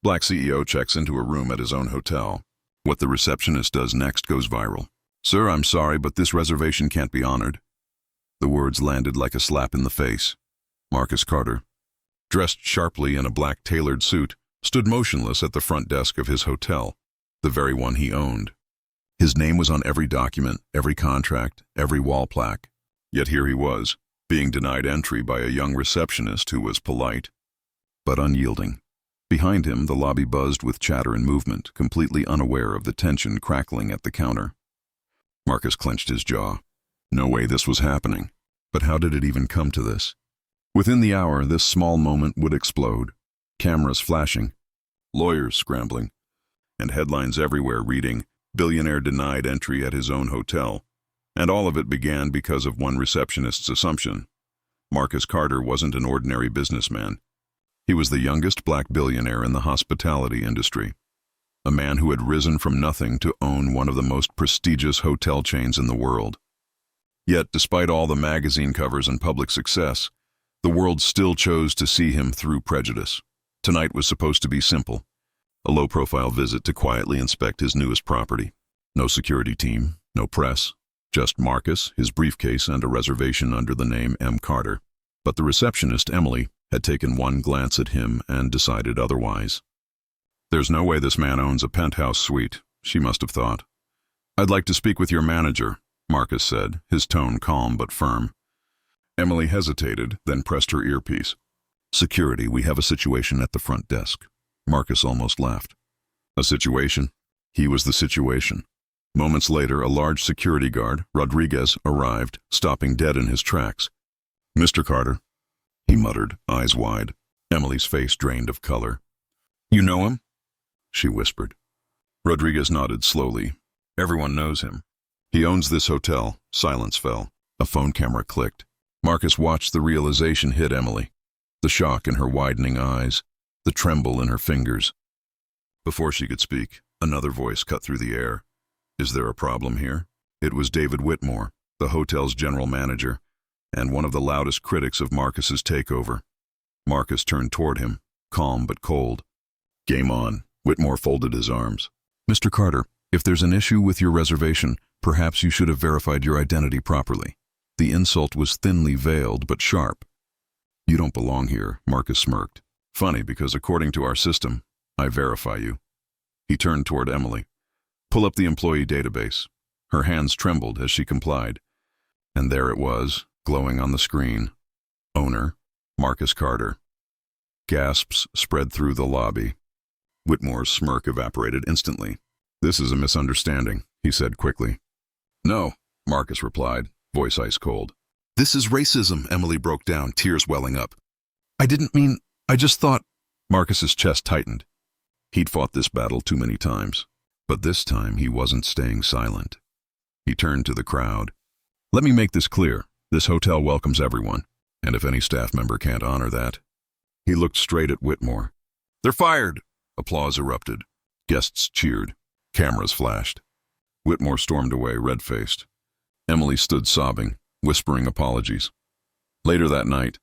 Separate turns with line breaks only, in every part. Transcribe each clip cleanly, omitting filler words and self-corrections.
Black CEO checks into a room at his own hotel. What the receptionist does next goes viral. "Sir, I'm sorry, but this reservation can't be honored." The words landed like a slap in the face. Marcus Carter, dressed sharply in a black tailored suit, stood motionless at the front desk of his hotel, the very one he owned. His name was on every document, every contract, every wall plaque. Yet here he was, being denied entry by a young receptionist who was polite, but unyielding. Behind him, the lobby buzzed with chatter and movement, completely unaware of the tension crackling at the counter. Marcus clenched his jaw. No way this was happening. But how did it even come to this? Within the hour, this small moment would explode. Cameras flashing, lawyers scrambling, and headlines everywhere reading, "Billionaire denied entry at his own hotel." And all of it began because of one receptionist's assumption. Marcus Carter wasn't an ordinary businessman. He was the youngest black billionaire in the hospitality industry, a man who had risen from nothing to own one of the most prestigious hotel chains in the world. Yet, despite all the magazine covers and public success, the world still chose to see him through prejudice. Tonight was supposed to be simple, a low-profile visit to quietly inspect his newest property. No security team, no press, just Marcus, his briefcase, and a reservation under the name M. Carter. But the receptionist, Emily, had taken one glance at him and decided otherwise. "There's no way this man owns a penthouse suite," she must have thought. "I'd like to speak with your manager," Marcus said, his tone calm but firm. Emily hesitated, then pressed her earpiece. "Security, we have a situation at the front desk." Marcus almost laughed. A situation? He was the situation. Moments later, a large security guard, Rodriguez, arrived, stopping dead in his tracks. "Mr. Carter," he muttered, eyes wide. Emily's face drained of color. "You know him?" she whispered. Rodriguez nodded slowly. "Everyone knows him. He owns this hotel." Silence fell. A phone camera clicked. Marcus watched the realization hit Emily. The shock in her widening eyes, the tremble in her fingers. Before she could speak, another voice cut through the air. "Is there a problem here?" It was David Whitmore, the hotel's general manager, and one of the loudest critics of Marcus's takeover. Marcus turned toward him, calm but cold. "Game on." Whitmore folded his arms. "Mr. Carter, if there's an issue with your reservation, perhaps you should have verified your identity properly." The insult was thinly veiled but sharp. "You don't belong here," Marcus smirked. "Funny, because according to our system, I verify you." He turned toward Emily. "Pull up the employee database." Her hands trembled as she complied. And there it was, glowing on the screen. Owner, Marcus Carter. Gasps spread through the lobby. Whitmore's smirk evaporated instantly. "This is a misunderstanding," he said quickly. "No," Marcus replied, voice ice cold. "This is racism," Emily broke down, tears welling up. "I didn't mean, I just thought—" Marcus's chest tightened. He'd fought this battle too many times, but this time he wasn't staying silent. He turned to the crowd. "Let me make this clear. This hotel welcomes everyone, and if any staff member can't honor that—" He looked straight at Whitmore. "They're fired!" Applause erupted. Guests cheered. Cameras flashed. Whitmore stormed away, red-faced. Emily stood sobbing, whispering apologies. Later that night,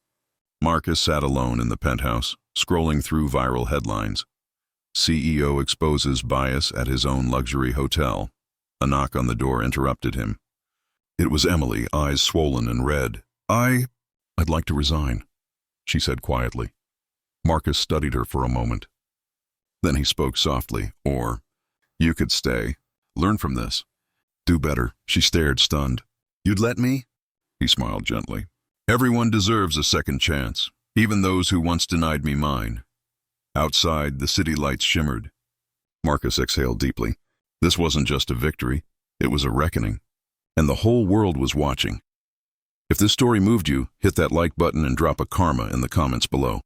Marcus sat alone in the penthouse, scrolling through viral headlines. CEO exposes bias at his own luxury hotel. A knock on the door interrupted him. It was Emily, eyes swollen and red. I'd like to resign," she said quietly. Marcus studied her for a moment. Then he spoke softly. "Or, you could stay. Learn from this. Do better." She stared, stunned. "You'd let me?" He smiled gently. "Everyone deserves a second chance, even those who once denied me mine." Outside, the city lights shimmered. Marcus exhaled deeply. This wasn't just a victory, it was a reckoning. And the whole world was watching. If this story moved you, hit that like button and drop a karma in the comments below.